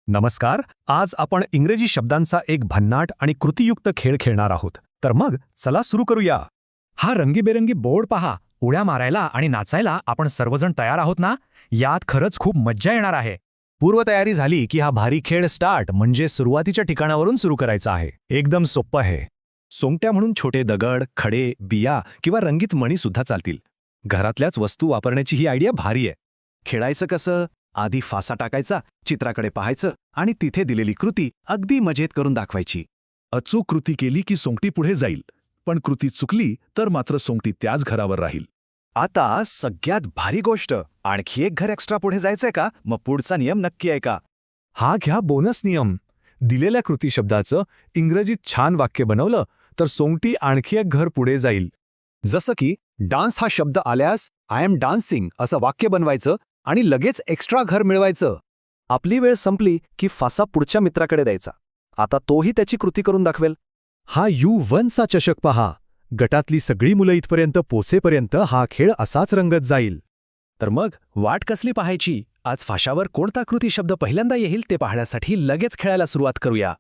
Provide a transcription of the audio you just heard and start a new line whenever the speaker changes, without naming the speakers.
नमस्कार. आज आपण इंग्रजी शब्दांचा एक भन्नाट आणि कृतीयुक्त खेळ खेळणार आहोत. तर मग चला सुरू करूया.
हा रंगीबेरंगी बोर्ड पहा. उड्या मारायला आणि नाचायला आपण सर्वजण तयार आहोत ना? यात खरंच खूप मज्जा येणार आहे.
पूर्वतयारी झाली की हा भारी खेळ स्टार्ट म्हणजे सुरुवातीच्या ठिकाणावरून सुरू करायचा आहे. एकदम सोपं आहे. सोंगट्या म्हणून छोटे दगड, खडे, बिया किंवा रंगीत मणी सुद्धा चालतील. घरातल्याच वस्तू वापरण्याची ही आयडिया भारी आहे. खेळायचं कसं? आधी फासा टाकायचा, चित्राकडे पाहायचं आणि तिथे दिलेली कृती अगदी मजेत करून दाखवायची.
अचूक कृती केली की सोंगटी पुढे जाईल, पण कृती चुकली तर मात्र सोंगटी त्याच घरावर राहील.
आता सगळ्यात भारी गोष्ट, आणखी एक घर एक्स्ट्रा पुढे जायचंय का? मग पुढचा नियम नक्की आहे का?
हा घ्या बोनस नियम. दिलेल्या कृती शब्दाचं इंग्रजीत छान वाक्य बनवलं तर सोंगटी आणखी एक घर पुढे जाईल.
जसं की डान्स हा शब्द आल्यास आय एम डान्सिंग असं वाक्य बनवायचं आणि लगेच एक्स्ट्रा घर मिळवायचं. आपली वेळ संपली की फासा पुढच्या मित्राकडे द्यायचा. आता तोही त्याची कृती करून दाखवेल.
हा U1चा चषक पहा. गटातली सगळी मुलं इथपर्यंत पोचेपर्यंत हा खेळ असाच रंगत जाईल.
तर मग वाट कसली पाहायची? आज फाशावर कोणता कृती शब्द पहिल्यांदा येईल ते पाहण्यासाठी लगेच खेळायला सुरुवात करूया.